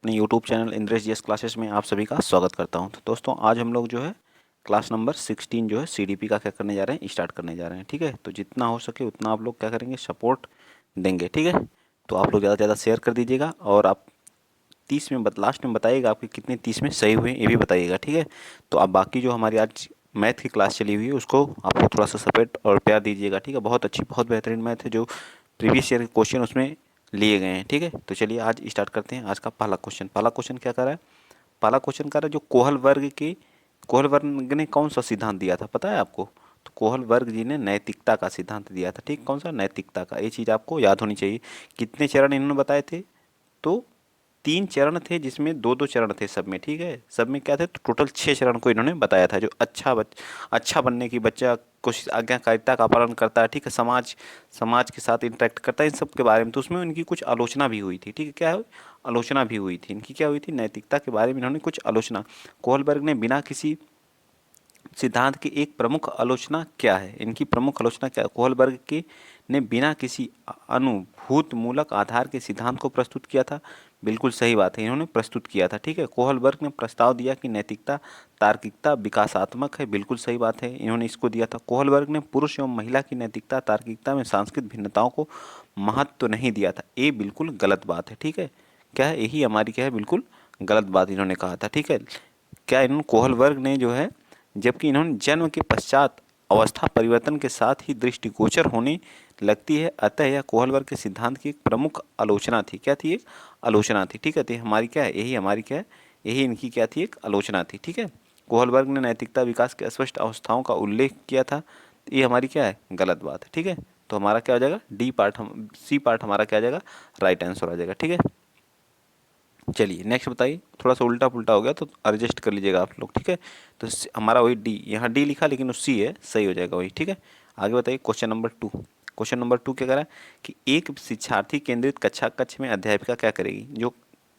अपने YouTube channel Indresh GS classes में आप सभी का स्वागत करता हूं। तो दोस्तों आज हम लोग जो है क्लास नंबर 16 जो है सीडीपी का क्या करने जा रहे हैं, स्टार्ट करने जा रहे हैं। ठीक है, तो जितना हो सके उतना आप लोग क्या करेंगे, सपोर्ट देंगे। ठीक है, तो आप लोग ज़्यादा से ज़्यादा शेयर कर दीजिएगा और आप 30 में लास्ट में बताइएगा आपके कितने 30 में सही हुए ये भी बताइएगा। ठीक है, तो आप बाकी जो हमारी आज मैथ की क्लास चली हुई है उसको आप लोग थोड़ा सा सपोर्ट और प्यार दीजिएगा। ठीक है, बहुत अच्छी बहुत बेहतरीन मैथ है, जो प्रीवियस ईयर के क्वेश्चन उसमें लिए गए हैं। ठीक है, तो चलिए आज स्टार्ट करते हैं। आज का पहला क्वेश्चन क्या कर रहा है, पहला क्वेश्चन कर रहा है जो कोहल वर्ग ने कौन सा सिद्धांत दिया था, पता है आपको? तो कोहल वर्ग जी ने नैतिकता का सिद्धांत दिया था। ठीक, कौन सा? नैतिकता का। ये चीज़ आपको याद होनी चाहिए। कितने चरण इन्होंने बताए थे? तो 3 चरण थे, जिसमें 2-2 चरण थे सब में। ठीक है, सब में क्या थे, तो टोटल 6 चरण को इन्होंने बताया था। जो अच्छा बनने की, बच्चा कुछ आज्ञाकारिता का पालन करता है, ठीक है, समाज समाज के साथ इंटरेक्ट करता है, इन सब के बारे में। तो उसमें इनकी कुछ आलोचना भी हुई थी। ठीक है, क्या है? आलोचना भी हुई थी इनकी। क्या हुई थी? नैतिकता के बारे में इन्होंने कुछ आलोचना। कोहलबर्ग ने बिना किसी सिद्धांत की एक प्रमुख आलोचना क्या है, इनकी प्रमुख आलोचना क्या है? कोहलबर्ग के ने बिना किसी अनुभूत मूलक आधार के सिद्धांत को प्रस्तुत किया था। बिल्कुल सही बात है, इन्होंने प्रस्तुत किया था। ठीक है, कोहलबर्ग ने प्रस्ताव दिया कि नैतिकता तार्किकता विकासात्मक है। बिल्कुल सही बात है, इन्होंने इसको दिया था। कोहलबर्ग ने पुरुष एवं महिला की नैतिकता तार्किकता में सांस्कृतिक भिन्नताओं को महत्व नहीं दिया था। ये बिल्कुल गलत बात है। ठीक है, क्या है, यही हमारी क्या है, बिल्कुल गलत बात इन्होंने कहा था। ठीक है, क्या इन्होंने कोहलबर्ग ने जो है, जबकि इन्होंने जन्म के पश्चात अवस्था परिवर्तन के साथ ही दृष्टिगोचर होने लगती है, अतः यह कोहलबर्ग के सिद्धांत की एक प्रमुख आलोचना थी। क्या थी? एक आलोचना थी। ठीक है, तो हमारी क्या है, यही हमारी क्या है, यही इनकी क्या थी, एक आलोचना थी। ठीक है, कोहलबर्ग ने नैतिकता विकास के अस्पष्ट अवस्थाओं का उल्लेख किया था। ये हमारी क्या है, गलत बात है। ठीक है, तो हमारा क्या हो जाएगा, डी पार्ट, हम सी पार्ट हमारा क्या आ जाएगा, राइट आंसर आ जाएगा। ठीक है, चलिए नेक्स्ट बताइए। थोड़ा सा उल्टा पुल्टा हो गया तो एडजस्ट कर लीजिएगा आप लोग। ठीक है, तो हमारा वही डी, यहाँ डी लिखा लेकिन वो सी है, सही हो जाएगा वही। ठीक है, आगे बताइए क्वेश्चन नंबर 2। क्वेश्चन नंबर 2 क्या कह रहा है कि एक शिक्षार्थी केंद्रित कक्ष में अध्यापिका क्या करेगी? जो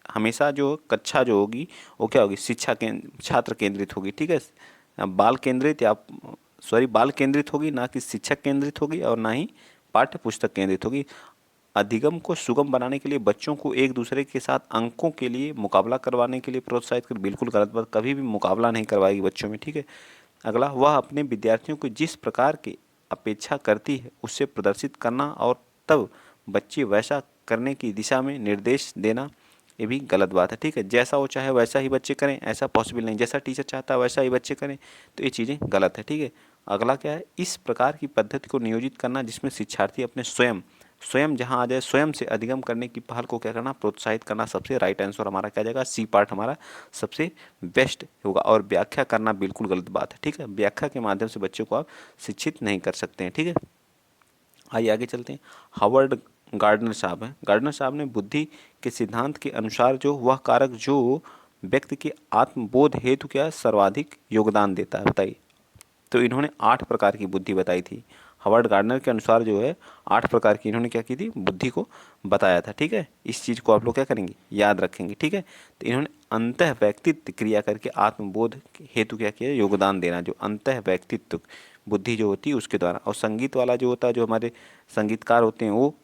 हमेशा जो कक्षा जो होगी वो क्या होगी, छात्र केंद्रित होगी। ठीक है, बाल केंद्रित या बाल केंद्रित होगी, ना कि शिक्षक केंद्रित होगी और ना ही पाठ्य पुस्तक केंद्रित होगी। अधिगम को सुगम बनाने के लिए बच्चों को एक दूसरे के साथ अंकों के लिए मुकाबला करवाने के लिए प्रोत्साहित कर, बिल्कुल गलत बात, कभी भी मुकाबला नहीं करवाएगी बच्चों में। ठीक है, अगला, वह अपने विद्यार्थियों को जिस प्रकार की अपेक्षा करती है उससे प्रदर्शित करना और तब बच्चे वैसा करने की दिशा में निर्देश देना, ये भी गलत बात है। ठीक है, जैसा वो चाहे वैसा ही बच्चे करें, ऐसा पॉसिबल नहीं। जैसा टीचर चाहता है वैसा ही बच्चे करें, तो ये चीज़ें गलत है। ठीक है, अगला क्या है, इस प्रकार की पद्धति को नियोजित करना जिसमें शिक्षार्थी अपने स्वयं स्वयं जहाँ आ जाए, स्वयं से अधिगम करने की पहल को क्या करना, प्रोत्साहित करना। सबसे राइट आंसर हमारा क्या जाएगा, सी पार्ट हमारा सबसे बेस्ट होगा। और व्याख्या करना बिल्कुल गलत बात है। ठीक है, व्याख्या के माध्यम से बच्चों को आप शिक्षित नहीं कर सकते हैं। ठीक है, आइए आगे चलते हैं। हावर्ड गार्डनर साहब हैं, गार्डनर साहब ने बुद्धि के सिद्धांत के अनुसार जो वह कारक जो व्यक्ति के आत्मबोध हेतु क्या सर्वाधिक योगदान देता है, बताइए। तो इन्होंने 8 प्रकार की बुद्धि बताई थी। हावर्ड गार्डनर के अनुसार जो है 8 प्रकार की इन्होंने क्या की थी, बुद्धि को बताया था। ठीक है, इस चीज़ को आप लोग क्या करेंगे, याद रखेंगे। ठीक है, तो इन्होंने अंतः व्यक्तित्व क्रिया करके आत्मबोध हेतु क्या किया, योगदान देना। जो अंतः व्यक्तित्व बुद्धि जो होती है उसके द्वारा। और संगीत वाला जो होता है, जो हमारे संगीतकार होते हैं, वो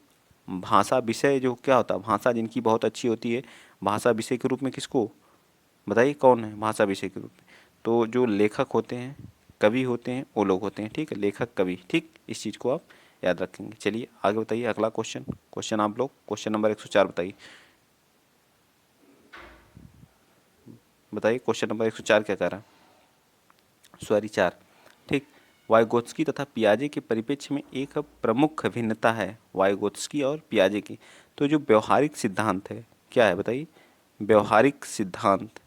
भाषा विषय जो क्या होता है, भाषा जिनकी बहुत अच्छी होती है, भाषा विषय के रूप में किसको, बताइए कौन है भाषा विषय के रूप में? तो जो लेखक होते हैं, कवि होते हैं, वो लोग होते हैं। ठीक है, लेखक कवि। ठीक, इस चीज़ को आप याद रखेंगे। चलिए आगे बताइए, अगला क्वेश्चन। क्वेश्चन आप लोग क्वेश्चन नंबर 104 बताइए। बताइए क्वेश्चन नंबर 104 क्या कह रहा है, सॉरी 4। ठीक, वाइगोत्स्की तथा पियाजे के परिप्रेक्ष्य में एक प्रमुख भिन्नता है वाइगोत्स्की और पियाजे की। तो जो व्यवहारिक सिद्धांत है, क्या है बताइए, व्यवहारिक सिद्धांत।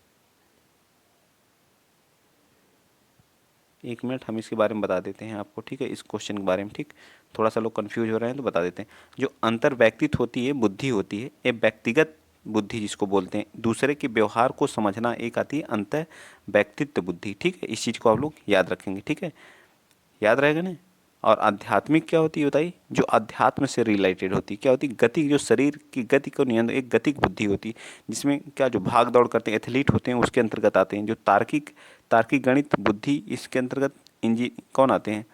एक मिनट, हम इसके बारे में बता देते हैं आपको। ठीक है, इस क्वेश्चन के बारे में। ठीक, थोड़ा सा लोग कंफ्यूज हो रहे हैं तो बता देते हैं। जो अंतर व्यक्तित्व होती है, बुद्धि होती है, ये व्यक्तिगत बुद्धि जिसको बोलते हैं, दूसरे के व्यवहार को समझना, एक आती है अंतर व्यक्तित्व बुद्धि। ठीक है, इस चीज़ को आप लोग याद रखेंगे। ठीक है, याद रहेगा ना। और आध्यात्मिक क्या होती है बताइए, जो अध्यात्म से रिलेटेड होती है, क्या होती है, गति, जो शरीर की गति को नियंत्रण, एक गतिक बुद्धि होती है, जिसमें क्या जो भाग दौड़ करते हैं, एथलीट होते हैं, उसके अंतर्गत आते हैं। जो तार्किक तार्किक गणित बुद्धि, इसके अंतर्गत कौन आते हैं,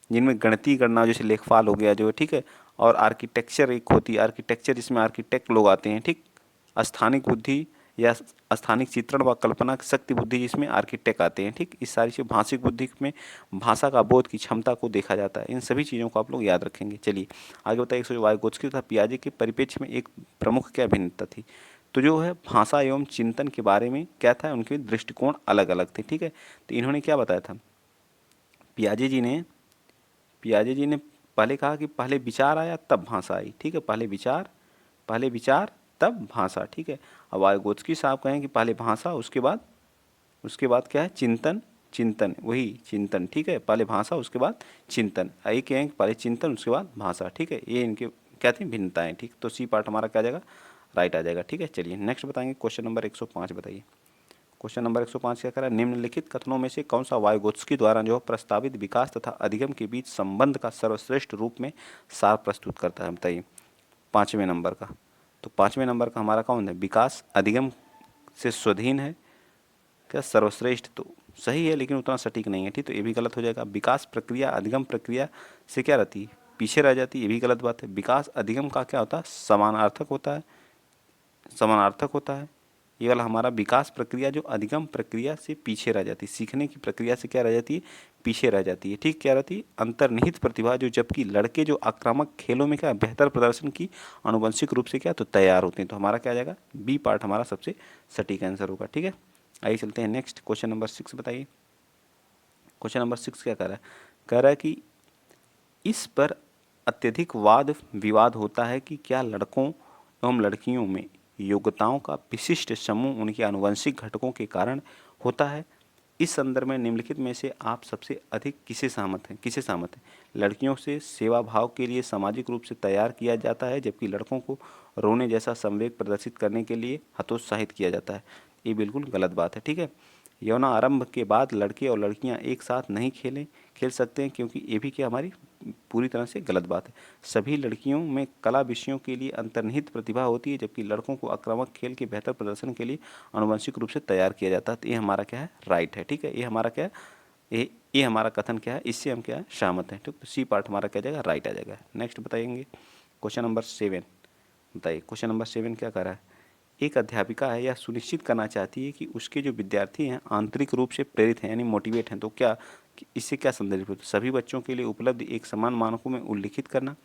जिनमें गणितीय गणना, जैसे लेखपाल हो गया जो, ठीक है। और आर्किटेक्चर एक होती है, आर्किटेक्चर, जिसमें आर्किटेक्ट लोग आते हैं। ठीक, स्थानिक बुद्धि या स्थानिक चित्रण व कल्पना शक्ति बुद्धि जिसमें आर्किटेक्ट आते हैं। ठीक, इस सारी चीज़ भाषिक बुद्धि में भाषा का बोध की क्षमता को देखा जाता है। इन सभी चीज़ों को आप लोग याद रखेंगे। चलिए आगे बताइए, वाइगोत्स्की तथा पियाजे के परिप्रेक्ष्य में एक प्रमुख क्या भिन्नता थी। तो जो है भाषा एवं चिंतन के बारे में क्या था, उनके दृष्टिकोण अलग अलग थे। ठीक है, तो इन्होंने क्या बताया था, पियाजे जी ने पहले कहा कि पहले विचार आया तब भाषा आई। ठीक है, पहले विचार तब भाषा। ठीक है, अब वाइगोत्स्की साहब कहें कि पहले भाषा उसके बाद क्या है, चिंतन वही चिंतन। ठीक है, पहले भाषा उसके बाद चिंतन। ये कहें कि पहले चिंतन उसके बाद भाषा। ठीक है, ये इनके क्या थी, भिन्नताएं। ठीक, तो सी पार्ट हमारा क्या आ जाएगा, राइट आ जाएगा। ठीक है, चलिए नेक्स्ट बताएंगे, क्वेश्चन नंबर 105 बताइए। क्वेश्चन नंबर 105 क्या करा, निम्नलिखित कथनों में से कौन सा वाइगोत्स्की द्वारा जो प्रस्तावित विकास तथा अधिगम के बीच संबंध का सर्वश्रेष्ठ रूप में सार प्रस्तुत करता है, बताइए। 5वें नंबर का, तो 5वें नंबर का हमारा कौन है, विकास अधिगम से स्वाधीन है क्या, सर्वश्रेष्ठ तो सही है लेकिन उतना सटीक नहीं है। ठीक, तो ये भी गलत हो जाएगा। विकास प्रक्रिया अधिगम प्रक्रिया से क्या रहती है, पीछे रह जाती है, ये भी गलत बात है। विकास अधिगम का क्या होता है, समानार्थक होता है। ये वाला हमारा विकास प्रक्रिया जो अधिगम प्रक्रिया से पीछे रह जाती है, सीखने की प्रक्रिया से क्या रह जाती है, पीछे रह जाती है। ठीक, क्या रहती है, अंतर्निहित प्रतिभा जो, जबकि लड़के जो आक्रामक खेलों में क्या बेहतर प्रदर्शन की आनुवंशिक रूप से क्या तो तैयार होते हैं। तो हमारा क्या आ जाएगा, बी पार्ट हमारा सबसे सटीक आंसर होगा। ठीक है, आइए चलते हैं नेक्स्ट, क्वेश्चन नंबर 6 बताइए। क्वेश्चन नंबर 6 क्या कह रहा है कि इस पर अत्यधिक वाद विवाद होता है कि क्या लड़कों एवं लड़कियों में योग्यताओं का विशिष्ट समूह उनके आनुवंशिक घटकों के कारण होता है। इस संदर्भ में निम्नलिखित में से आप सबसे अधिक किसे सहमत हैं। लड़कियों से सेवा भाव के लिए सामाजिक रूप से तैयार किया जाता है, जबकि लड़कों को रोने जैसा संवेग प्रदर्शित करने के लिए हतोत्साहित किया जाता है। ये बिल्कुल गलत बात है। ठीक है, यौनारंभ के बाद लड़के और लड़कियां एक साथ नहीं खेल सकते हैं, क्योंकि ये भी क्या हमारी पूरी तरह से गलत बात है। सभी लड़कियों में कला विषयों के लिए अंतर्निहित प्रतिभा होती है, जबकि लड़कों को आक्रामक खेल के बेहतर प्रदर्शन के लिए आनुवंशिक रूप से तैयार किया जाता है। तो ये हमारा क्या है, राइट है। ठीक है, ये हमारा क्या है, ये हमारा कथन क्या है, इससे हम क्या है, सहमत हैं। ठीक, तो सी पार्ट हमारा क्या जाएगा, राइट आ जाएगा। नेक्स्ट बताएंगे, क्वेश्चन नंबर 7 बताइए। क्वेश्चन नंबर 7 क्या कर रहा है, एक अध्यापिका है, यह सुनिश्चित करना चाहती है कि उसके जो विद्यार्थी हैं आंतरिक रूप से प्रेरित हैं, यानी मोटिवेट हैं। तो क्या इससे क्या संदर्भित होता है, सभी बच्चों के लिए उपलब्ध एक समान मानकों में उल्लिखित करना।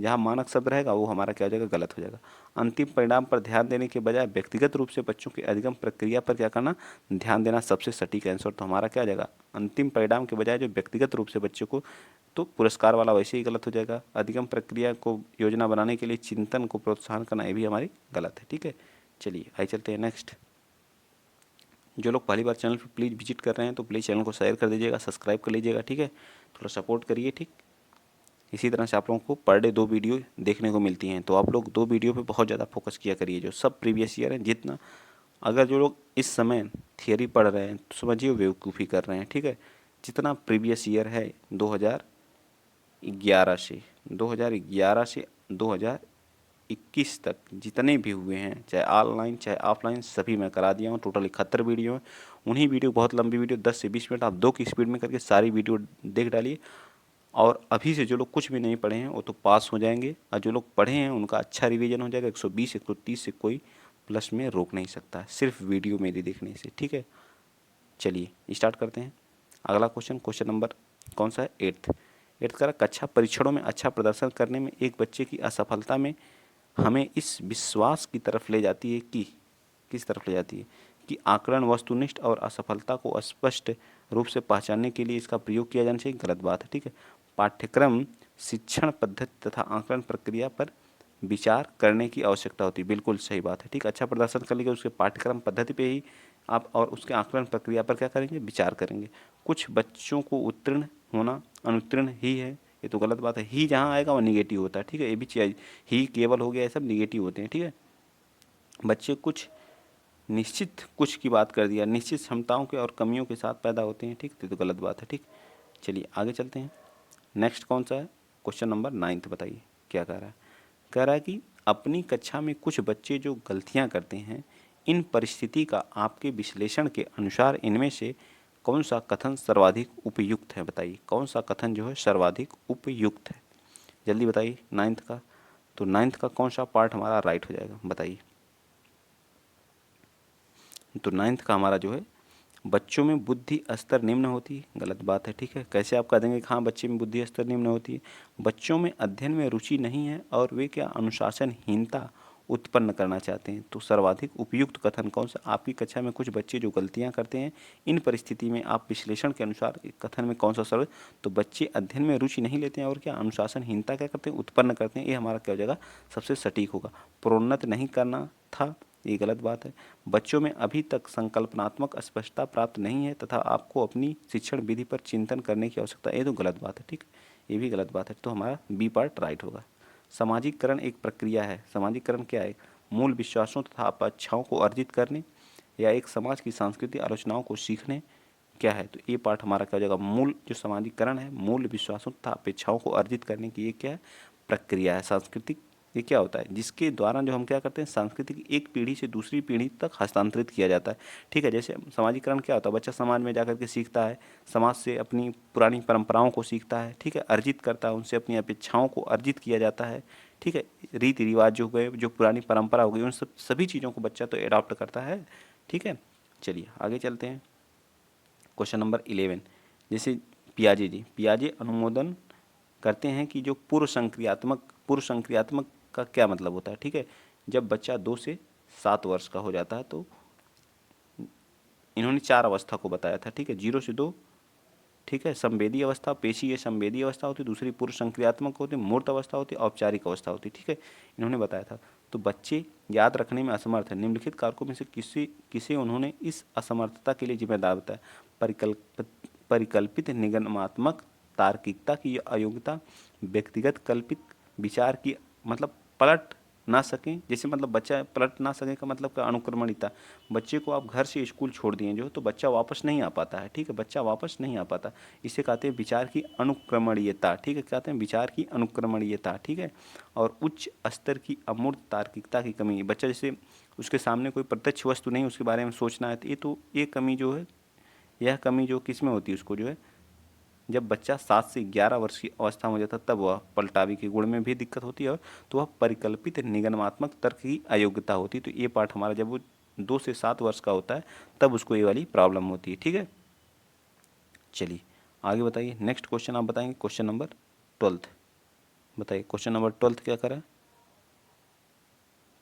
जहाँ मानक शब्द रहेगा वो हमारा क्या हो जाएगा, गलत हो जाएगा। अंतिम परिणाम पर ध्यान देने के बजाय व्यक्तिगत रूप से बच्चों की अधिगम प्रक्रिया पर क्या करना, ध्यान देना सबसे सटीक आंसर। तो हमारा क्या आ जाएगा, अंतिम परिणाम के बजाय जो व्यक्तिगत रूप से बच्चों को, तो पुरस्कार वाला वैसे ही गलत हो जाएगा। अधिगम प्रक्रिया को योजना बनाने के लिए चिंतन को प्रोत्साहन करना, ये भी हमारी गलत है। ठीक है, चलिए आइए चलते हैं नेक्स्ट। जो लोग पहली बार चैनल पर प्लीज़ विजिट कर रहे हैं तो प्लीज़ चैनल को शेयर कर दीजिएगा, सब्सक्राइब कर लीजिएगा। ठीक है, थोड़ा सपोर्ट करिए। ठीक, इसी तरह से आप लोगों को पर डे 2 वीडियो देखने को मिलती हैं, तो आप लोग 2 वीडियो पे बहुत ज़्यादा फोकस किया करिए। जो सब प्रीवियस ईयर हैं, जितना, अगर जो लोग इस समय थियरी पढ़ रहे हैं तो समझिए बेवकूफ़ी कर रहे हैं। ठीक है, जितना प्रीवियस ईयर है 2011 से 2021 तक जितने भी हुए हैं, चाहे ऑनलाइन चाहे ऑफलाइन, सभी मैं करा दिया हूँ। टोटल 71 वीडियो हैं। उन्हीं वीडियो, बहुत लंबी वीडियो 10 से 20 मिनट आप 2 की स्पीड में करके सारी वीडियो देख डालिए। और अभी से जो लोग कुछ भी नहीं पढ़े हैं वो तो पास हो जाएंगे, और जो लोग पढ़े हैं उनका अच्छा रिवीजन हो जाएगा। 120 130 से कोई प्लस में रोक नहीं सकता है, सिर्फ वीडियो मेरी देखने से। ठीक है, चलिए स्टार्ट करते हैं। अगला क्वेश्चन, क्वेश्चन नंबर कौन सा है, 8th का, कक्षा परीक्षणों में अच्छा प्रदर्शन करने में एक बच्चे की असफलता में हमें इस विश्वास की तरफ ले जाती है कि, किस तरफ ले जाती है, कि आकलन वस्तुनिष्ठ और असफलता को स्पष्ट रूप से पहचानने के लिए इसका प्रयोग किया जाना चाहिए। गलत बात है। ठीक है, पाठ्यक्रम शिक्षण पद्धति तथा आकलन प्रक्रिया पर विचार करने की आवश्यकता होती है। बिल्कुल सही बात है। ठीक, अच्छा प्रदर्शन कर लेंगे उसके पाठ्यक्रम पद्धति पे ही आप, और उसके आकलन प्रक्रिया पर क्या करेंगे, विचार करेंगे। कुछ बच्चों को उत्तीर्ण होना अनुत्तीर्ण ही है, ये तो गलत बात है। ही जहाँ आएगा वो निगेटिव होता है। ठीक है, ये भी चीज़, ही केवल हो गया, ये सब निगेटिव होते हैं। ठीक है, बच्चे कुछ निश्चित, कुछ की बात कर दिया, निश्चित क्षमताओं के और कमियों के साथ पैदा होते हैं। ठीक, तो गलत बात है। ठीक, चलिए आगे चलते हैं। नेक्स्ट कौन सा है, क्वेश्चन नंबर 9 बताइए क्या कह रहा है। कह रहा है कि अपनी कक्षा में कुछ बच्चे जो गलतियां करते हैं, इन परिस्थिति का आपके विश्लेषण के अनुसार इनमें से कौन सा कथन सर्वाधिक उपयुक्त है, बताइए। कौन सा कथन जो है सर्वाधिक उपयुक्त है, जल्दी बताइए। 9th का, तो 9th का कौन सा पार्ट हमारा राइट हो जाएगा, बताइए। तो 9th का हमारा जो है, बच्चों में बुद्धि स्तर निम्न होती है, गलत बात है। ठीक है, कैसे आप कह देंगे कि हाँ बच्चे में बुद्धि स्तर निम्न होती है? बच्चों में अध्ययन में रुचि नहीं है और वे क्या अनुशासनहीनता उत्पन्न करना चाहते हैं। तो सर्वाधिक उपयुक्त कथन कौन सा? आपकी कक्षा में कुछ बच्चे जो गलतियां करते हैं, इन परिस्थिति में आप विश्लेषण के अनुसार कथन में कौन सा सर्व? तो बच्चे अध्ययन में रुचि नहीं लेते हैं और क्या अनुशासनहीनता क्या करते हैं? उत्पन्न करते हैं। ये हमारा क्या हो जाएगा? सबसे सटीक होगा। प्रोन्नत नहीं करना था, ये गलत बात है। बच्चों में अभी तक संकल्पनात्मक स्पष्टता प्राप्त नहीं है तथा आपको अपनी शिक्षण विधि पर चिंतन करने की आवश्यकता है, ये तो गलत बात है। ठीक, ये भी गलत बात है। तो हमारा बी पार्ट राइट होगा। सामाजिकरण एक प्रक्रिया है। सामाजिकरण क्या है? मूल विश्वासों तथा अपेक्षाओं को अर्जित करने या एक समाज की सांस्कृतिक आलोचनाओं को सीखने क्या है? तो ये पार्ट हमारा क्या हो जाएगा? मूल जो सामाजिकरण है, मूल विश्वासों तथा अपेक्षाओं को अर्जित करने की ये क्या है? प्रक्रिया है। सांस्कृतिक ये क्या होता है? जिसके द्वारा जो हम क्या करते हैं, सांस्कृतिक एक पीढ़ी से दूसरी पीढ़ी तक हस्तांतरित किया जाता है। ठीक है, जैसे सामाजिकरण क्या होता है? बच्चा समाज में जाकर के सीखता है, समाज से अपनी पुरानी परंपराओं को सीखता है। ठीक है, अर्जित करता है, उनसे अपनी अपेक्षाओं को अर्जित किया जाता है। ठीक है, रीति रिवाज जो गए, जो पुरानी परंपरा हो गई, उन सभी चीज़ों को बच्चा तो एडॉप्ट करता है। ठीक है, चलिए आगे चलते हैं। क्वेश्चन नंबर 11, जैसे पियाजे अनुमोदन करते हैं कि जो पूर्व संक्रियात्मक का क्या मतलब होता है? ठीक है, जब बच्चा 2 से 7 वर्ष का हो जाता है तो इन्होंने 4 अवस्था को बताया था। ठीक है, 0 से 2, ठीक है, संवेदी अवस्था, पेशीय संवेदी अवस्था होती है, दूसरी पूर्व संक्रियात्मक होती है, मूर्त अवस्था होती है, औपचारिक अवस्था होती है। ठीक है, इन्होंने बताया था। तो बच्चे याद रखने में असमर्थ है। निम्नलिखित कारकों में से किसे उन्होंने इस असमर्थता के लिए जिम्मेदार बताया? परिकल्पित निगमनात्मक तार्किकता की अयोग्यता, व्यक्तिगत कल्पित विचार की मतलब पलट ना सकें, जैसे मतलब बच्चा पलट ना सके का मतलब क्या? अनुक्रमणिता। बच्चे को आप घर से स्कूल छोड़ दिए जो, तो बच्चा वापस नहीं आ पाता है। ठीक है, बच्चा वापस नहीं आ पाता, इसे कहते हैं विचार की अनुक्रमणीयता। ठीक है, कहते हैं विचार की अनुक्रमणीयता। ठीक है, और उच्च स्तर की अमूर्त तार्किकता की कमी। बच्चा जैसे उसके सामने कोई प्रत्यक्ष वस्तु नहीं, उसके बारे में सोचना है, तो ये कमी जो है, यह कमी जो किस में होती है? उसको जो है, जब बच्चा 7 से 11 वर्ष की अवस्था में हो जाता है, तब वह पलटावी के गुण में भी दिक्कत होती है, और तो वह परिकल्पित निगमनात्मक तर्क की अयोग्यता होती है। तो ये पार्ट हमारा जब वो 2 से 7 वर्ष का होता है, तब उसको ये वाली प्रॉब्लम होती है। ठीक है, चलिए आगे बताइए। नेक्स्ट क्वेश्चन आप बताएंगे, क्वेश्चन नंबर 12। बताइए क्वेश्चन नंबर 12 क्या करें?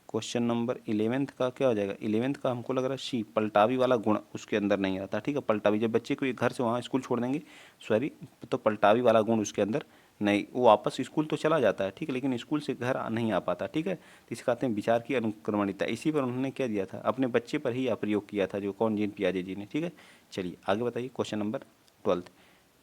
क्वेश्चन नंबर 11 का क्या हो जाएगा? 11 का हमको लग रहा है सी, पलटावी वाला गुण उसके अंदर नहीं आता। ठीक है, पलटावी जब बच्चे को ये घर से वहाँ स्कूल छोड़ देंगे, सॉरी, तो पलटावी वाला गुण उसके अंदर नहीं, वो वापस स्कूल तो चला जाता है। ठीक है, लेकिन स्कूल से घर नहीं आ पाता। ठीक है, तो इसे कहते हैं विचार की अनुक्रमणिता। इसी पर उन्होंने क्या दिया था? अपने बच्चे पर ही प्रयोग किया था, जो कौन? जीन पियाजे जी ने। ठीक है, चलिए आगे बताइए। क्वेश्चन नंबर 12,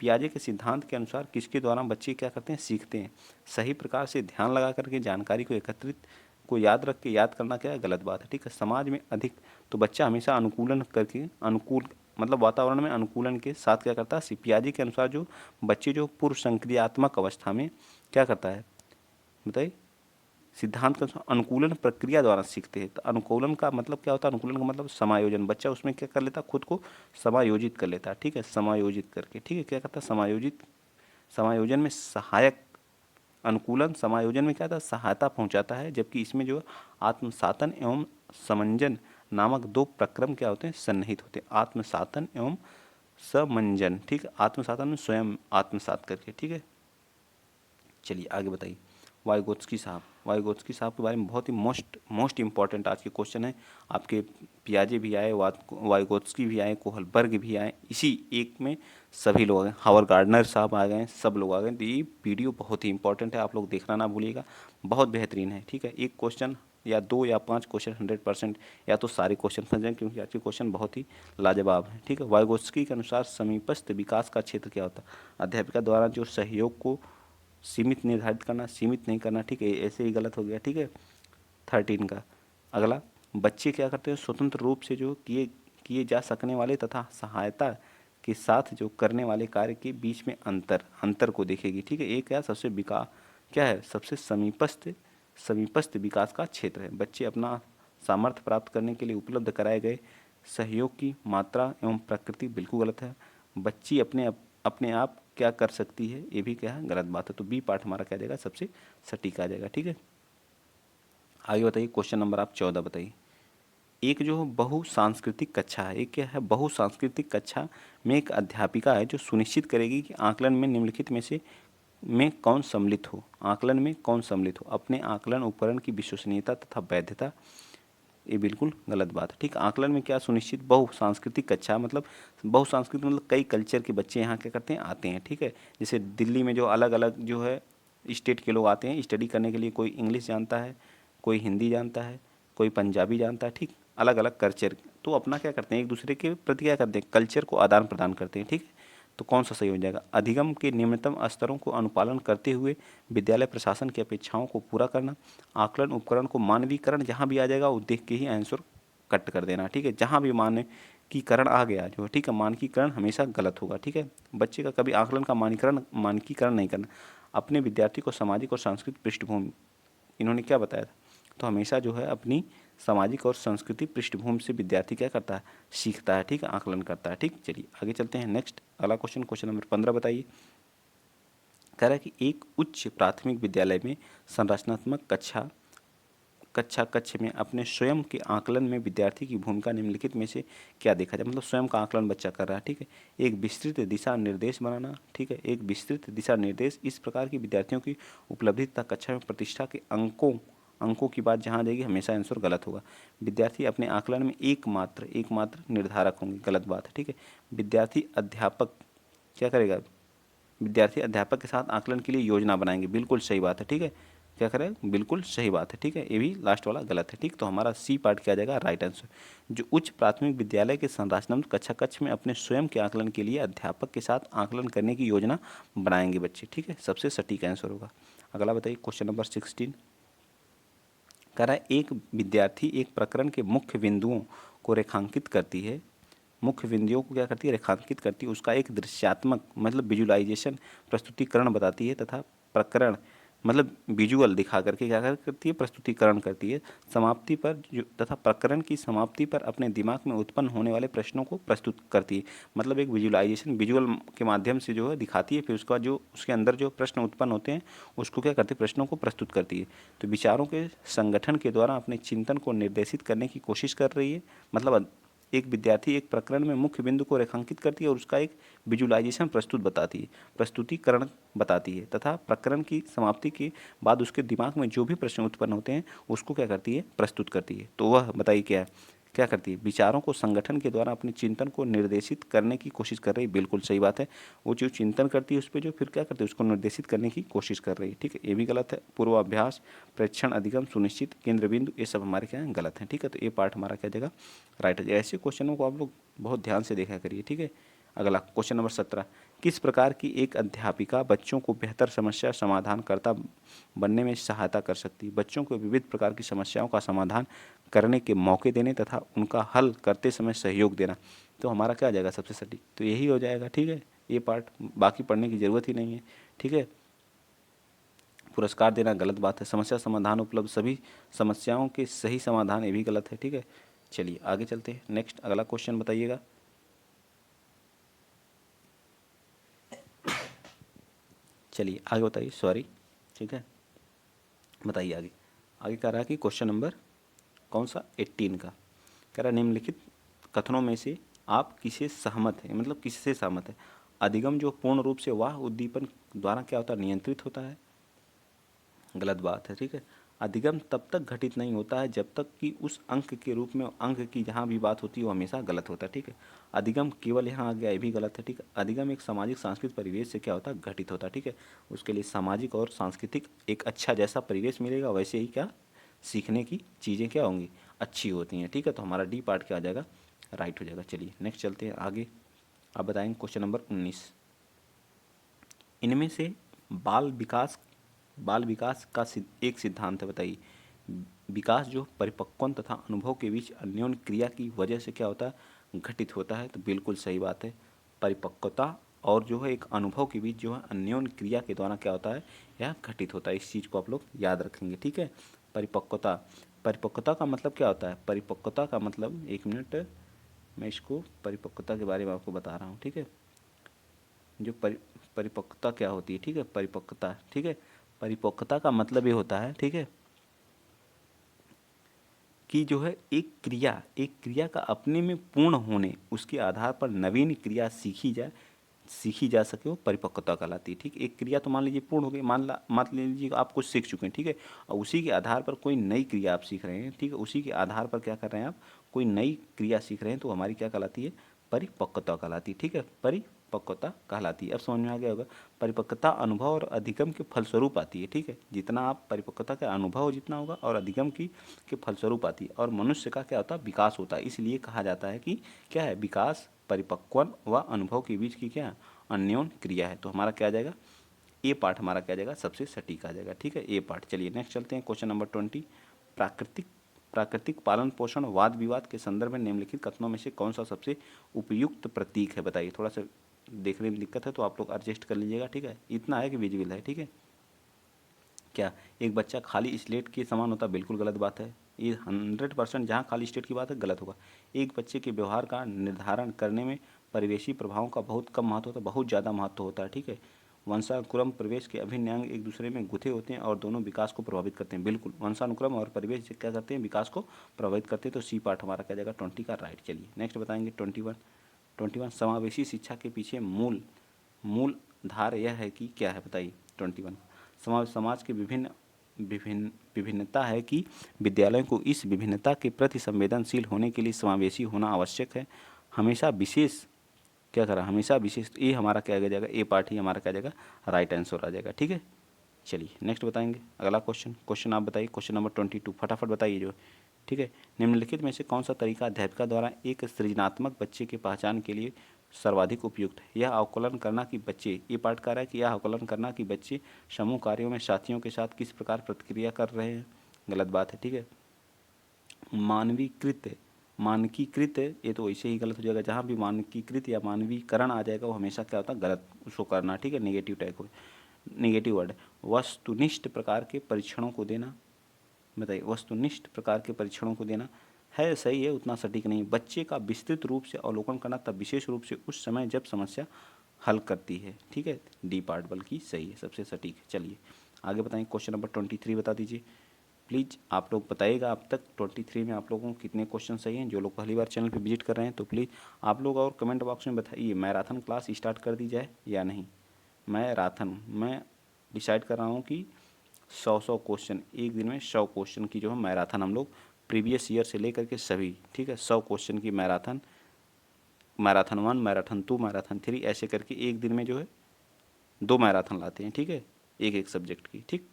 पियाजे के सिद्धांत के अनुसार किसके द्वारा बच्चे क्या करते हैं? सीखते हैं। सही प्रकार से ध्यान लगा करके जानकारी को एकत्रित को याद रख के याद करना क्या है? गलत बात है। ठीक है, समाज में अधिक, तो बच्चा हमेशा अनुकूलन करके, अनुकूल मतलब वातावरण में अनुकूलन के साथ क्या करता है? पियाजे के अनुसार जो बच्चे जो पूर्व संक्रियात्मक अवस्था में क्या करता है? बताइए। सिद्धांत के अनुसार अनुकूलन प्रक्रिया द्वारा सीखते हैं। तो अनुकूलन का मतलब क्या होता है? अनुकूलन का मतलब समायोजन। बच्चा उसमें क्या कर लेता है? खुद को समायोजित कर लेता है। ठीक है, समायोजित करके। ठीक है, क्या करता है? समायोजित, समायोजन में सहायक, अनुकूलन समायोजन में क्या था? सहायता पहुंचाता है। जबकि इसमें जो आत्मसातन एवं समंजन नामक 2 प्रक्रम क्या होते हैं? सन्निहित होते हैं। आत्मसातन एवं समंजन। ठीक है, आत्मसातन में स्वयं आत्मसात करके। ठीक है, चलिए आगे बताइए। वाइगोत्स्की साहब के बारे में बहुत ही मोस्ट इंपॉर्टेंट आज के क्वेश्चन है। आपके पियाजे भी आए, वाइगोत्स्की भी आए, कोहलबर्ग भी आए, इसी एक में सभी लोग आ गए, हावर्ड गार्डनर साहब आ गए, सब लोग आ गए। तो ये वीडियो बहुत ही इंपॉर्टेंट है, आप लोग देखना ना भूलिएगा, बहुत बेहतरीन है। ठीक है, एक क्वेश्चन या 2 या 5 क्वेश्चन 100%, या तो सारे क्वेश्चन फंस जाएं, क्योंकि आज के क्वेश्चन बहुत ही लाजवाब हैं। ठीक है, वाइगोत्स्की के अनुसार समीपस्थ विकास का क्षेत्र क्या होता है? अध्यापिका द्वारा जो सहयोग को सीमित निर्धारित करना, सीमित नहीं करना। ठीक है, ऐसे ही गलत हो गया। ठीक है, 13 का अगला, बच्चे क्या करते हैं? स्वतंत्र रूप से जो किए किए जा सकने वाले तथा सहायता के साथ जो करने वाले कार्य के बीच में अंतर को देखेगी। ठीक है, एक क्या? सबसे विकास क्या है? सबसे समीपस्थ विकास का क्षेत्र है। बच्चे अपना सामर्थ्य प्राप्त करने के लिए उपलब्ध कराए गए सहयोग की मात्रा एवं प्रकृति बिल्कुल गलत है। बच्ची अपने आप क्या कर सकती है? ये भी क्या है? गलत बात है। तो बी पार्ट हमारा क्या जाएगा? सबसे सटीक आ जाएगा। ठीक है, आगे बताइए। क्वेश्चन नंबर आप 14 बताइए। एक जो बहुसांस्कृतिक कक्षा है, एक क्या है, बहुसांस्कृतिक कक्षा में एक अध्यापिका है जो सुनिश्चित करेगी कि आकलन में निम्नलिखित में से में कौन सम्मिलित हो। आकलन में कौन सम्मिलित हो, अपने आकलन उपकरण की विश्वसनीयता तथा वैधता। ये बिल्कुल गलत बात है, ठीक। आकलन में क्या सुनिश्चित, बहुसांस्कृतिक कक्षा मतलब बहुसांस्कृतिक मतलब कई कल्चर के बच्चे यहाँ क्या करते हैं, आते हैं, ठीक है। जैसे दिल्ली में जो अलग अलग जो है स्टेट के लोग आते हैं स्टडी करने के लिए, कोई इंग्लिश जानता है, कोई हिंदी जानता है, कोई पंजाबी जानता है, ठीक। अलग अलग कल्चर, तो अपना क्या करते हैं, एक दूसरे के प्रति क्या करते हैं, कल्चर को आदान प्रदान करते हैं, ठीक है। तो कौन सा सही हो जाएगा, अधिगम के निम्नतम स्तरों को अनुपालन करते हुए विद्यालय प्रशासन की अपेक्षाओं को पूरा करना। आकलन उपकरण को मानवीकरण, जहाँ भी आ जाएगा वो देख के ही आंसर कट कर देना, ठीक है। जहाँ भी मानकीकरण आ गया जो, ठीक है, मानकीकरण हमेशा गलत होगा, ठीक है। बच्चे का कभी आकलन का मानकीकरण नहीं करना। अपने विद्यार्थी को सामाजिक और सांस्कृतिक पृष्ठभूमि, इन्होंने क्या बताया था, तो हमेशा जो है अपनी सामाजिक और सांस्कृतिक पृष्ठभूमि से विद्यार्थी क्या करता है, सीखता है, ठीक है, आकलन करता है, ठीक। चलिए आगे चलते हैं। नेक्स्ट अगला क्वेश्चन, क्वेश्चन नंबर 15 बताइए। कह रहा है कि एक उच्च प्राथमिक विद्यालय में संरचनात्मक कक्ष में अपने स्वयं के आकलन में विद्यार्थी की भूमिका निम्नलिखित में से क्या देखा जाए। मतलब स्वयं का आकलन बच्चा कर रहा है, ठीक है। एक विस्तृत दिशा निर्देश बनाना, ठीक है, एक विस्तृत दिशा निर्देश। इस प्रकार की विद्यार्थियों की उपलब्धि तथा कक्षा में प्रतिष्ठा के अंकों की बात जहाँ जाएगी हमेशा आंसर गलत होगा। विद्यार्थी अपने आकलन में एकमात्र निर्धारक होंगे, गलत बात है, ठीक है। विद्यार्थी अध्यापक क्या करेगा, विद्यार्थी अध्यापक के साथ आकलन के लिए योजना बनाएंगे, बिल्कुल सही बात है, ठीक है। क्या करें, बिल्कुल सही बात है, ठीक है। ये भी लास्ट वाला गलत है, ठीक। तो हमारा सी पार्ट क्या आ जाएगा, राइट आंसर। जो उच्च प्राथमिक विद्यालय के संरचनात्मक कक्ष में अपने स्वयं के आकलन के लिए अध्यापक के साथ आकलन करने की योजना बनाएंगे बच्चे, ठीक है, सबसे सटीक आंसर होगा। अगला बताइए क्वेश्चन नंबर 16। कह रहा है एक विद्यार्थी एक प्रकरण के मुख्य बिंदुओं को रेखांकित करती है, मुख्य बिंदुओं को क्या करती है, रेखांकित करती है, उसका एक दृश्यात्मक मतलब विजुअलाइजेशन प्रस्तुतिकरण बताती है तथा प्रकरण मतलब विजुअल दिखा करके क्या करती है, प्रस्तुतिकरण करती है। समाप्ति पर जो तथा प्रकरण की समाप्ति पर अपने दिमाग में उत्पन्न होने वाले प्रश्नों को प्रस्तुत करती है। मतलब एक विजुअलाइजेशन विजुअल के माध्यम से जो है दिखाती है, फिर उसका जो उसके अंदर जो प्रश्न उत्पन्न होते हैं उसको क्या करती है, प्रश्नों को प्रस्तुत करती है। तो विचारों के संगठन के द्वारा अपने चिंतन को निर्देशित करने की कोशिश कर रही है। मतलब एक विद्यार्थी एक प्रकरण में मुख्य बिंदु को रेखांकित करती है और उसका एक विजुअलाइजेशन प्रस्तुतिकरण बताती है तथा प्रकरण की समाप्ति के बाद उसके दिमाग में जो भी प्रश्न उत्पन्न होते हैं उसको क्या करती है, प्रस्तुत करती है। तो वह बताइए क्या करती है, विचारों को संगठन के द्वारा अपने चिंतन को निर्देशित करने की कोशिश कर रही है, बिल्कुल सही बात है। वो जो चिंतन करती है उस पर जो फिर क्या करती है, उसको निर्देशित करने की कोशिश कर रही है, ठीक है। ये भी गलत है। पूर्वाभ्यास, प्रेक्षण, अधिगम, सुनिश्चित, केंद्र बिंदु, ये सब हमारे क्या है, गलत है, ठीक है। तो ये पार्ट हमारा क्या जगह राइट है। ऐसे क्वेश्चनों को आप लोग बहुत ध्यान से देखा करिए, ठीक है। अगला क्वेश्चन नंबर 17। किस प्रकार की एक अध्यापिका बच्चों को बेहतर समस्या समाधानकर्ता बनने में सहायता कर सकती है। बच्चों को विविध प्रकार की समस्याओं का समाधान करने के मौके देने तथा उनका हल करते समय सहयोग देना। तो हमारा क्या आ जाएगा सबसे सटीक, तो यही हो जाएगा, ठीक है। ये पार्ट बाकी पढ़ने की ज़रूरत ही नहीं है, ठीक है। पुरस्कार देना गलत बात है। समस्या समाधान उपलब्ध सभी समस्याओं के सही समाधान, ये भी गलत है, ठीक है। चलिए आगे चलते हैं। नेक्स्ट अगला क्वेश्चन बताइएगा। चलिए आगे बताइए, सॉरी, ठीक है, बताइए आगे। आगे कह रहा है कि क्वेश्चन नंबर कौन सा, 18 का। कह रहा है निम्नलिखित कथनों में से आप किसे सहमत है, मतलब किससे सहमत है। अधिगम जो पूर्ण रूप से वाह उद्दीपन द्वारा क्या होता है, नियंत्रित होता है, गलत बात है, ठीक है। अधिगम तब तक घटित नहीं होता है जब तक कि उस अंक के रूप में अंक की जहाँ भी बात होती है वो हमेशा गलत होता है, ठीक है। अधिगम केवल यहाँ आ गया, ये भी गलत है, ठीक है। अधिगम एक सामाजिक सांस्कृतिक परिवेश से क्या होता है, घटित होता है, ठीक है। उसके लिए सामाजिक और सांस्कृतिक एक अच्छा जैसा परिवेश मिलेगा वैसे ही क्या सीखने की चीज़ें क्या होंगी, अच्छी होती हैं, ठीक है। तो हमारा डी पार्ट क्या आ जाएगा, राइट हो जाएगा। चलिए नेक्स्ट चलते हैं आगे। आप बताएंगे क्वेश्चन नंबर 19। इनमें से बाल विकास का एक सिद्धांत है, बताइए। विकास जो परिपक्वन तथा अनुभव के बीच अन्योन्य क्रिया की वजह से क्या होता है, घटित होता है। तो बिल्कुल सही बात है। परिपक्वता और जो है एक अनुभव के बीच जो है अन्योन्य क्रिया के द्वारा क्या होता है, यह घटित होता है। इस चीज़ को आप लोग याद रखेंगे, ठीक है। परिपक्वता, परिपक्वता का मतलब क्या होता है, परिपक्वता का मतलब, एक मिनट मैं इसको परिपक्वता के बारे में आपको बता रहा हूँ, ठीक है। जो परिपक्वता क्या होती है, ठीक है, परिपक्वता, ठीक है। परिपक्वता का मतलब ये होता है, ठीक है, कि जो है एक क्रिया का अपने में पूर्ण होने, उसके आधार पर नवीन क्रिया सीखी जा सके, वो परिपक्वता कहलाती है। ठीक, एक क्रिया तो मान लीजिए पूर्ण हो गई, मान लीजिए आप कुछ सीख चुके हैं, ठीक है, और उसी के आधार पर कोई नई क्रिया आप सीख रहे हैं, ठीक है, उसी के आधार पर क्या कर रहे हैं आप, कोई नई क्रिया सीख रहे हैं, तो हमारी क्या कहलाती है, परिपक्वता कहलाती है। ठीक है, परिपक्वता कहलाती है। अब समझ में आ गया होगा, परिपक्वता अनुभव और अधिगम के फलस्वरूप आती है। ठीक है, जितना आप परिपक्वता का अनुभव जितना होगा और अधिगम की के फलस्वरूप आती है। और मनुष्य का क्या होता है, विकास होता है। इसलिए कहा जाता है कि क्या है, विकास परिपक्वन व अनुभव के बीच की क्या है, अन्योन क्रिया है। तो हमारा क्या आ जाएगा, ए पार्ट हमारा क्या आ जाएगा, सबसे सटीक आ जाएगा। ठीक है, ए पार्ट। चलिए नेक्स्ट चलते हैं, क्वेश्चन नंबर 20। प्राकृतिक पालन पोषण वाद विवाद के संदर्भ में निम्नलिखित कथनों में से कौन सा सबसे उपयुक्त प्रतीक है, बताइए। थोड़ा सा देखने में दिक्कत है तो आप लोग एडजस्ट कर लीजिएगा। ठीक है, इतना है कि विजुअल है। ठीक है, क्या एक बच्चा खाली स्लेट के समान होता, बिल्कुल गलत बात है। ये 100% जहाँ खाली स्लेट की बात है गलत होगा। एक बच्चे के व्यवहार का निर्धारण करने में परिवेशी प्रभावों का बहुत कम महत्व होता है, बहुत ज़्यादा महत्व होता है। ठीक है, वंशानुक्रम परिवेश के अभिन्न अंग एक दूसरे में गुथे होते हैं और दोनों विकास को प्रभावित करते हैं। बिल्कुल, वंशानुक्रम और परिवेश क्या करते हैं, विकास को प्रभावित करते हैं। तो सी पार्ट हमारा क्या जाएगा, 20 का राइट। चलिए नेक्स्ट बताएंगे 21। समावेशी शिक्षा के पीछे मूल धार यह है कि क्या है, बताइए। 21 समाज के विभिन्नता है कि विद्यालयों को इस विभिन्नता के प्रति संवेदनशील होने के लिए समावेशी होना आवश्यक है। हमेशा विशेष क्या करा, हमेशा विशेष, ये हमारा क्या आ जाएगा, ए पार्ट ही हमारा क्या आ जाएगा, राइट आंसर आ जाएगा। ठीक है, चलिए नेक्स्ट बताएंगे अगला क्वेश्चन आप बताइए, क्वेश्चन नंबर 22 फटाफट बताइए जो। ठीक है, निम्नलिखित में से कौन सा तरीका अध्यापिका द्वारा एक सृजनात्मक बच्चे की पहचान के लिए सर्वाधिक उपयुक्त है। यह आकलन करना कि बच्चे, ये पार्ट कर रहा है कि यह आकलन करना कि बच्चे समूह कार्यों में साथियों के साथ किस प्रकार प्रतिक्रिया कर रहे हैं, गलत बात है। ठीक है, मानकीकृत ये तो वैसे ही गलत हो जाएगा। जहाँ भी मानकीकृत या मानवीकरण आ जाएगा वो हमेशा क्या होता है, गलत उसको करना। ठीक है, नेगेटिव टैग हो, नेगेटिव वर्ड। वस्तुनिष्ठ प्रकार के परीक्षणों को देना, बताइए, वस्तुनिष्ठ प्रकार के परीक्षणों को देना है, सही है, उतना सटीक नहीं। बच्चे का विस्तृत रूप से अवलोकन करना, तब विशेष रूप से उस समय जब समस्या हल करती है। ठीक है, डी पार्ट बल्कि सही है, सबसे सटीक है। चलिए आगे बताएं, क्वेश्चन नंबर 23 बता दीजिए प्लीज़। आप लोग बताइएगा अब तक 23 में आप लोगों को कितने क्वेश्चन सही हैं। जो लोग पहली बार चैनल पे विजिट कर रहे हैं तो प्लीज़ आप लोग और कमेंट बॉक्स में बताइए, मैराथन क्लास स्टार्ट कर दी जाए या नहीं। मैं डिसाइड कर रहा हूँ कि 100 क्वेश्चन एक दिन में, 100 क्वेश्चन की जो है मैराथन हम लोग प्रीवियस ईयर से लेकर के सभी, ठीक है, 100 क्वेश्चन की मैराथन 1, मैराथन 2, मैराथन 3 ऐसे करके एक दिन में जो है 2 मैराथन लाते हैं। ठीक है, एक सब्जेक्ट की। ठीक,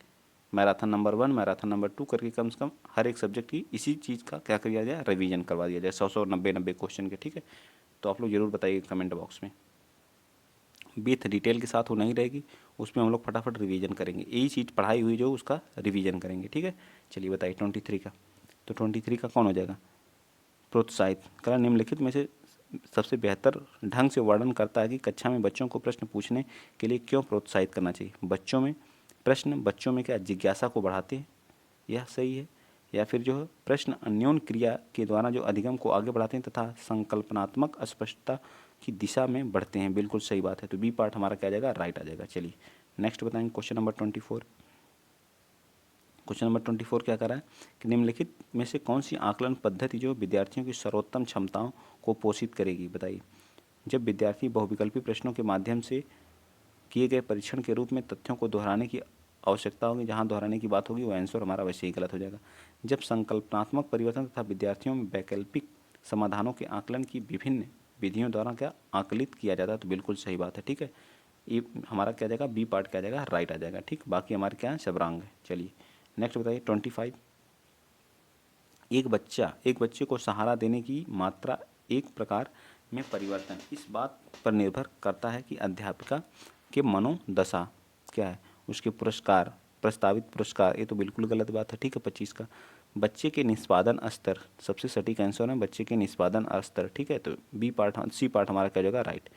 मैराथन नंबर 1, मैराथन नंबर 2 करके कम से कम हर एक सब्जेक्ट की इसी चीज़ का क्या किया जाए, रिवीजन करवा दिया जाए, 100 90 क्वेश्चन के। ठीक है, तो आप लोग ज़रूर बताइए कमेंट बॉक्स में। विथ डिटेल के साथ वो नहीं रहेगी, उसमें हम लोग फटाफट रिवीजन करेंगे। यही चीज़ पढ़ाई हुई जो उसका रिवीजन करेंगे। ठीक है, चलिए बताइए 23 का। तो 23 का कौन हो जाएगा, प्रोत्साहित करा। निम्नलिखित में से सबसे बेहतर ढंग से वर्णन करता है कि कक्षा में बच्चों को प्रश्न पूछने के लिए क्यों प्रोत्साहित करना चाहिए। बच्चों में क्या जिज्ञासा को बढ़ाते हैं, यह सही है। या फिर जो है प्रश्न अन्योन क्रिया के द्वारा जो अधिगम को आगे बढ़ाते हैं तथा संकल्पनात्मक अस्पष्टता की दिशा में बढ़ते हैं, बिल्कुल सही बात है। तो बी पार्ट हमारा क्या आ जाएगा, राइट आ जाएगा। चलिए नेक्स्ट बताएंगे, क्वेश्चन नंबर 24। क्वेश्चन नंबर 24 क्या कर रहा है कि निम्नलिखित में से कौन सी आकलन पद्धति जो विद्यार्थियों की सर्वोत्तम क्षमताओं को पोषित करेगी, बताइए। जब विद्यार्थी बहुविकल्पी प्रश्नों के माध्यम से किए गए परीक्षण के रूप में तथ्यों को दोहराने की आवश्यकता होगी, जहाँ दोहराने की बात होगी वो आंसर हमारा वैसे ही गलत हो जाएगा। जब संकल्पनात्मक परिवर्तन तथा विद्यार्थियों में वैकल्पिक समाधानों के आकलन की विभिन्न विधियों द्वारा क्या आकलित किया जाता है, तो बिल्कुल सही बात है। ठीक है, ये हमारा क्या जाएगा, बी पार्ट क्या जाएगा, राइट आ जाएगा। ठीक, बाकी हमारे क्या है, सब रॉन्ग है। चलिए नेक्स्ट बताइए 25। एक बच्चे को सहारा देने की मात्रा एक प्रकार में परिवर्तन इस बात पर निर्भर करता है कि अध्यापिका के मनोदशा क्या है, उसके प्रस्तावित पुरस्कार, ये तो बिल्कुल गलत बात है। ठीक है, 25 का बच्चे के निष्पादन स्तर, सबसे सटीक आंसर है बच्चे के निष्पादन स्तर। ठीक है, तो बी पार्ट सी पार्ट हमारा क्या जाएगा, राइट।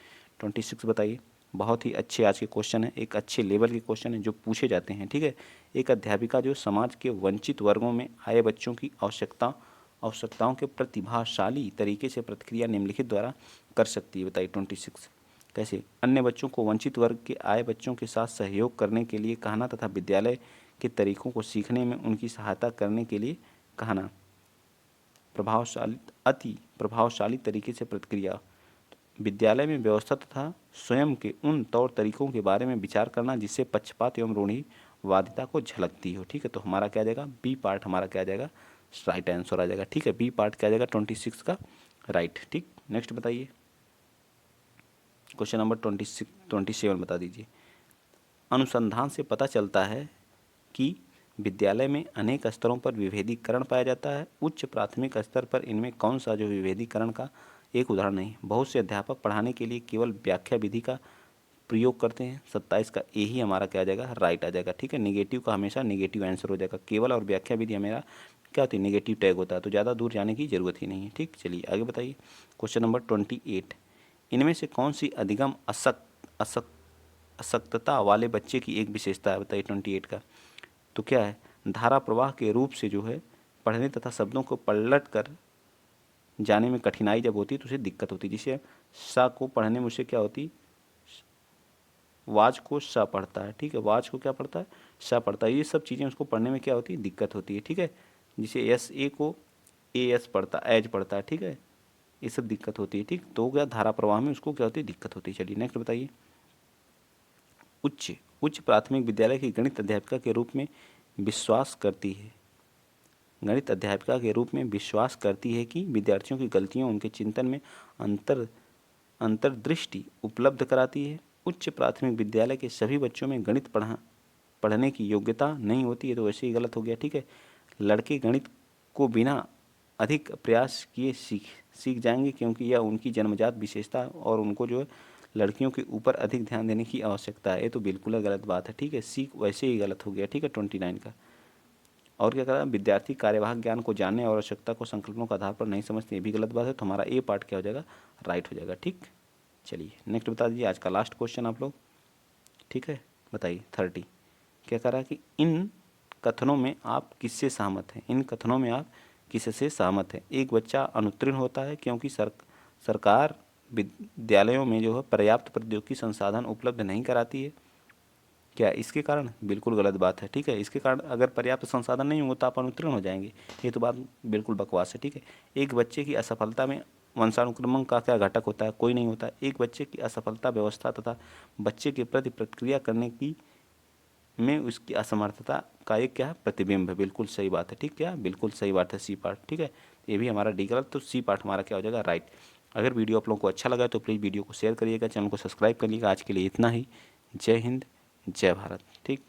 26 बताइए। बहुत ही अच्छे आज के क्वेश्चन है, एक अच्छे लेवल के क्वेश्चन है जो पूछे जाते हैं। ठीक है, एक अध्यापिका जो समाज के वंचित वर्गों में आए बच्चों की आवश्यकताओं के प्रतिभाशाली तरीके से प्रतिक्रिया निम्नलिखित द्वारा कर सकती है, बताइए। 26 कैसे, अन्य बच्चों को वंचित वर्ग के आए बच्चों के साथ सहयोग करने के लिए कहना तथा विद्यालय के तरीकों को सीखने में उनकी सहायता करने के लिए कहना। अति प्रभावशाली तरीके से प्रतिक्रिया। विद्यालय में व्यवस्था तथा स्वयं के उन तौर तरीकों के बारे में विचार करना जिससे पक्षपात एवं रूढ़िवादिता को झलकती हो। ठीक है, तो हमारा क्या आ जाएगा, बी पार्ट हमारा क्या आ जाएगा, राइट आंसर आ जाएगा। ठीक है, बी पार्ट क्या आ जाएगा 26 का राइट। ठीक, नेक्स्ट बताइए, क्वेश्चन नंबर 27 बता दीजिए। अनुसंधान से पता चलता है कि विद्यालय में अनेक स्तरों पर विभेदीकरण पाया जाता है। उच्च प्राथमिक स्तर पर इनमें कौन सा जो विभेदीकरण का एक उदाहरण नहीं। बहुत से अध्यापक पढ़ाने के लिए केवल व्याख्या विधि का प्रयोग करते हैं। 27 का ए ही हमारा क्या आ जाएगा, राइट आ जाएगा। ठीक है, नेगेटिव का हमेशा नेगेटिव आंसर हो जाएगा। केवल और व्याख्या विधि हमारा क्या होती है, नेगेटिव टैग होता है, तो ज़्यादा दूर जाने की जरूरत ही नहीं है। ठीक, चलिए आगे बताइए, क्वेश्चन नंबर 28। इनमें से कौन सी अधिगम अशक्तता वाले बच्चे की एक विशेषता है, बताइए 28 का। तो क्या है, धारा प्रवाह के रूप से जो है पढ़ने तथा शब्दों को पलट कर जाने में कठिनाई जब होती है तो उसे दिक्कत होती है। जिसे सा को पढ़ने में उसे क्या होती, वाज को सा पढ़ता है। ठीक है, वाज को क्या पढ़ता है, सा पढ़ता है। ये सब चीज़ें उसको पढ़ने में क्या होती है, दिक्कत होती है। ठीक है, जिसे एस ए को ए एस पढ़ता, एज पढ़ता है। ठीक है, ये सब दिक्कत होती है। ठीक, तो क्या धारा प्रवाह में उसको क्या होती है, दिक्कत होती है। चलिए नेक्स्ट बताइए। उच्च प्राथमिक विद्यालय की गणित अध्यापिका के रूप में विश्वास करती है। गणित अध्यापिका के रूप में विश्वास करती है कि विद्यार्थियों की गलतियों उनके चिंतन में अंतर्दृष्टि उपलब्ध कराती है। उच्च प्राथमिक विद्यालय के सभी बच्चों में गणित पढ़ने की योग्यता नहीं होती है, तो वैसे ही गलत हो गया। ठीक है, लड़के गणित को बिना अधिक प्रयास किए सीख जाएंगे क्योंकि यह उनकी जन्मजात विशेषता और उनको जो है लड़कियों के ऊपर अधिक ध्यान देने की आवश्यकता है। ये तो बिल्कुल गलत बात है। ठीक है, सीख वैसे ही गलत हो गया। ठीक है, 29 का। और क्या करा, विद्यार्थी कार्यवाहक ज्ञान को जानने और आवश्यकता को संकल्पनों के आधार पर नहीं समझते, ये भी गलत बात है। तो हमारा ए पार्ट क्या हो जाएगा, राइट हो जाएगा। ठीक, चलिए नेक्स्ट बता दीजिए, आज का लास्ट क्वेश्चन आप लोग। ठीक है, बताइए 30 क्या कह रहा है कि इन कथनों में आप किससे सहमत हैं। इन कथनों में आप किससे सहमत हैं। एक बच्चा अनुत्तीर्ण होता है क्योंकि सरकार विद्यालयों में जो है पर्याप्त प्रौद्योगिकी संसाधन उपलब्ध नहीं कराती है। क्या इसके कारण, बिल्कुल गलत बात है। ठीक है, इसके कारण अगर पर्याप्त संसाधन नहीं होंगे तो आप अनुत्तीर्ण हो जाएंगे, ये तो बात बिल्कुल बकवास है। ठीक है, एक बच्चे की असफलता में वंशानुक्रमण का क्या घटक होता है, कोई नहीं होता। एक बच्चे की असफलता व्यवस्था तथा बच्चे के प्रति प्रतिक्रिया करने की में उसकी असमर्थता का एक क्या है, प्रतिबिंब है। बिल्कुल सही बात है। ठीक, क्या बिल्कुल सही बात है, सी पार्ट। ठीक है, ये भी हमारा डी गलत, तो सी पार्ट हमारा क्या हो जाएगा, राइट। अगर वीडियो आप लोगों को अच्छा लगा तो प्लीज़ वीडियो को शेयर करिएगा, चैनल को सब्सक्राइब करिएगा। आज के लिए इतना ही। जय हिंद, जय भारत। ठीक।